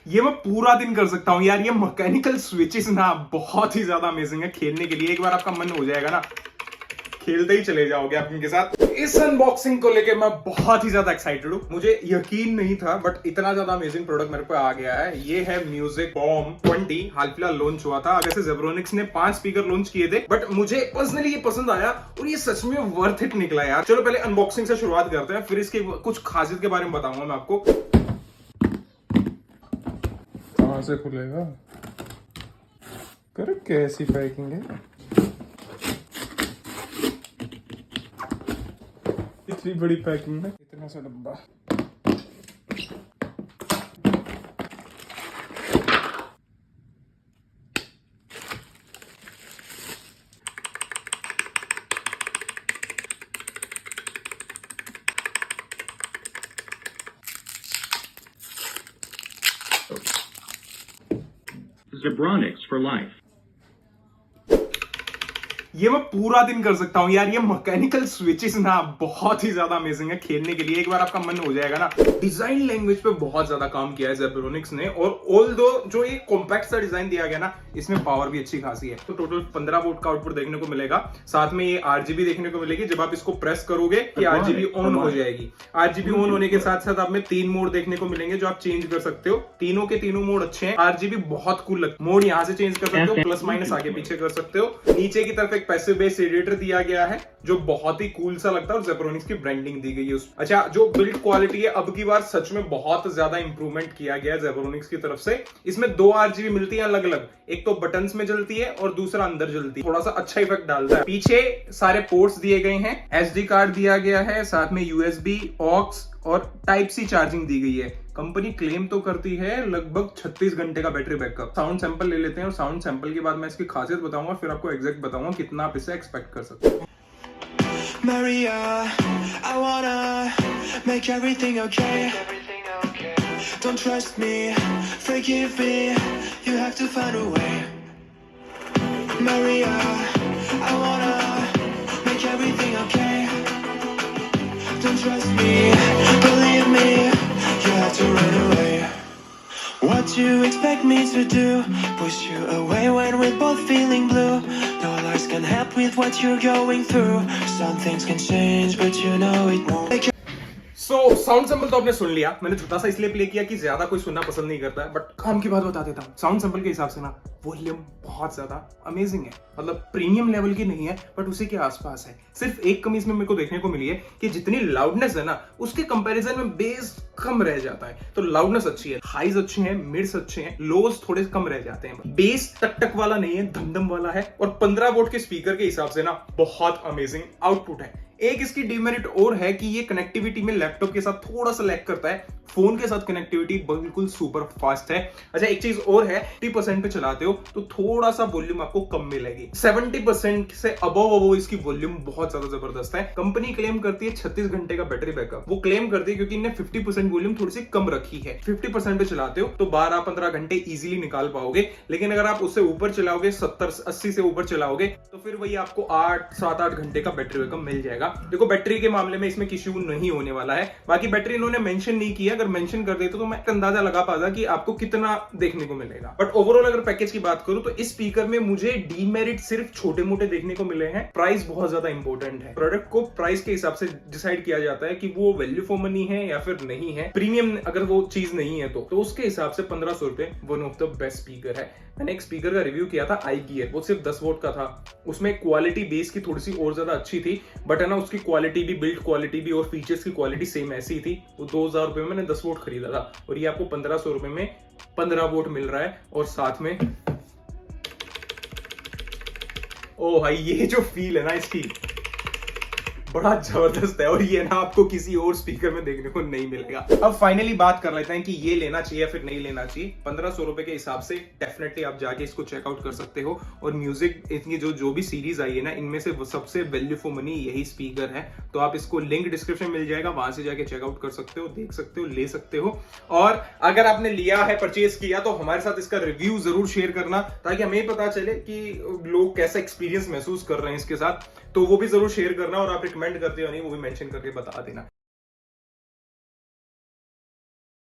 ये मैं पूरा दिन कर सकता हूँ यार। ये मैकेनिकल स्विचेस ना बहुत ही ज्यादा अमेजिंग है खेलने के लिए। एक बार आपका मन हो जाएगा ना, खेलते ही चले जाओगे आप इनके साथ। इस अनबॉक्सिंग को लेके मैं बहुत ही ज्यादा एक्साइटेड हूँ। मुझे यकीन नहीं था बट इतना ज्यादा अमेजिंग प्रोडक्ट मेरे पे आ गया है। ये है म्यूजिक बॉम 20, हाल फिलहाल लॉन्च हुआ था। वैसे जेब्रोनिक्स ने 5 स्पीकर लॉन्च किए थे बट मुझे पर्सनली ये पसंद आया और ये सच में वर्थ इट निकला यार। चलो पहले अनबॉक्सिंग से शुरुआत करते हैं, फिर इसकी कुछ खासियत के बारे में बताऊंगा मैं आपको। कहाँ से खुलेगा? कर कैसी पैकिंग है? इतनी बड़ी पैकिंग में इतना सा डब्बा। Zebronics for life. ये मैं पूरा दिन कर सकता हूँ यार। ये मैकेनिकल स्विचेस ना बहुत ही ज्यादा अमेजिंग है खेलने के लिए। एक बार आपका मन हो जाएगा ना। डिजाइन लैंग्वेज पे बहुत ज्यादा काम किया है जेब्रोनिक्स ने, और ऑल दो जो ये कॉम्पैक्ट सा डिजाइन दिया गया ना, इसमें पावर भी अच्छी खासी है। तो टोटल 15 वोल्ट का आउटपुट देखने को मिलेगा। साथ में ये RGB देखने को मिलेगी। जब आप इसको प्रेस करोगे कि RGB ऑन हो जाएगी। RGB ऑन होने के साथ साथ आप में 3 मोड देखने को मिलेंगे जो आप चेंज कर सकते हो। तीनों के तीनों मोड अच्छे हैं। RGB बहुत कूल लगता है। मोड यहाँ से चेंज कर सकते हो, प्लस माइनस आगे पीछे कर सकते हो। नीचे की तरफ एक पैसिव बेस रेडिएटर दिया गया है जो बहुत ही कूल सा लगता है, और जेब्रोनिक्स की ब्रांडिंग दी गई है उस। अच्छा, जो बिल्ड क्वालिटी है अब की बार सच में बहुत ज्यादा इंप्रूवमेंट किया गया है जेब्रोनिक्स की तरफ से। इसमें 2 RGB मिलती है अलग अलग, एक तो बटन्स में जलती है और दूसरा अंदर जलती है। थोड़ा सा अच्छा इफेक्ट डालता है। पीछे सारे पोर्ट्स दिए गए हैं, SD कार्ड दिया गया है, साथ में USB, ऑक्स और टाइप सी चार्जिंग दी गई है। कंपनी क्लेम तो करती है लगभग 36 घंटे का बैटरी बैकअप। साउंड सैंपल ले लेते हैं और साउंड सैंपल के बाद मैं इसकी खासियत बताऊंगा, फिर आपको एग्जैक्ट बताऊंगा कितना आप इसे एक्सपेक्ट कर सकते हैं। Maria, I wanna make everything okay. Don't trust me, forgive me, you have to find a way. Maria, I wanna make everything okay. Don't trust me, believe me, you have to run away. What do you expect me to do? Push you away when we're both feeling blue. No lies can help with what you're going through. Some things can change, but you know it won't. Sound sample तो आपने सुन लिया। मैंने छोटा सा इसलिए play किया कि ज्यादा कोई सुनना पसंद नहीं करता है, बट काम की बात बता देता हूँ। साउंड सैंपल के हिसाब से ना वॉल्यूम बहुत ज्यादा अमेजिंग है। मतलब प्रीमियम लेवल की नहीं है बट उसी के आसपास है। सिर्फ एक कमी इसमें मेरे को देखने को मिली है कि जितनी लाउडनेस है ना, उसके कंपैरिजन में बेस कम रह जाता है। तो लाउडनेस अच्छी है, हाइज अच्छे हैं, मिड्स अच्छे हैं, लोज थोड़े कम रह जाते हैं। बेस टक टक वाला नहीं है, धमधम वाला है। और 15 वोल्ट के स्पीकर के हिसाब से ना बहुत अमेजिंग आउटपुट है। एक इसकी डिमेरिट और है कि ये कनेक्टिविटी में लैपटॉप के साथ थोड़ा सा लैग करता है। फोन के साथ कनेक्टिविटी बिल्कुल सुपर फास्ट है। अच्छा, एक चीज और है, 50% पे चलाते हो तो थोड़ा सा वॉल्यूम आपको कम मिलेगी। 70% से अबव इसकी वॉल्यूम बहुत ज्यादा जबरदस्त है। कंपनी क्लेम करती है 36 घंटे का बैटरी बैकअप। वो क्लेम करती है क्योंकि इन्हें 50% वॉल्यूम थोड़ी सी कम रखी है। 50% पे चलाते हो तो 12-15 घंटे इजीली निकाल पाओगे। लेकिन अगर आप उससे ऊपर चलाओगे, 70-80 से ऊपर चलाओगे, तो फिर वही आपको 7-8 घंटे का बैटरी बैकअप मिल जाएगा। देखो, बैटरी के मामले में इसमें किसी नहीं होने वाला है। बाकी बैटरी इन्होंने मेंशन नहीं किया। अगर मेंशन कर देते तो मैं अंदाजा लगा पाता कि आपको कितना देखने को मिलेगा। बट ओवरऑल अगर पैकेज की बात करूं तो इस स्पीकर में मुझे डीमेरिट सिर्फ छोटे मोटे देखने को मिले हैं। प्राइस बहुत ज्यादा इंपॉर्टेंट है। प्रोडक्ट को प्राइस के हिसाब से डिसाइड किया जाता है कि वो वैल्यू फॉर मनी है या फिर नहीं है। प्रीमियम अगर वो चीज नहीं है तो उसके हिसाब से 1500 रुपए one of the best speaker है। मैंने एक स्पीकर का रिव्यू किया था, आई गियर, वो सिर्फ 10 वोट का था। उसमें क्वालिटी बेस की थोड़ी सी और ज्यादा अच्छी थी, बट है ना, उसकी क्वालिटी भी, बिल्ड क्वालिटी भी और फीचर्स की क्वालिटी सेम ऐसी ही थी। वो 2000 रुपए में मैंने 10 वोट खरीदा था, और ये आपको 1500 रुपए में 15 वोट मिल रहा है। और साथ में ओ भाई, ये जो फील है ना इसकी, बड़ा जबरदस्त है। और ये ना आपको किसी और स्पीकर में देखने को नहीं मिलेगा। अब फाइनली बात कर लेते हैं कि ये लेना चाहिए या फिर नहीं लेना चाहिए। 1500 रुपए के हिसाब से डेफिनेटली आप जाके इसको चेकआउट कर सकते हो। और म्यूजिक इनकी जो भी सीरीज आई है ना, इनमें से सबसे वैल्यू फॉर मनी यही स्पीकर है। तो आप इसको लिंक डिस्क्रिप्शन मिल जाएगा, वहां से जाके चेकआउट कर सकते हो, देख सकते हो, ले सकते हो। और अगर आपने लिया है, परचेज किया, तो हमारे साथ इसका रिव्यू जरूर शेयर करना, ताकि हमें पता चले कि लोग कैसा एक्सपीरियंस महसूस कर रहे हैं इसके साथ। तो वो भी जरूर शेयर करना, और आप रिकमेंड करते हो नहीं वो भी मेंशन करके बता देना।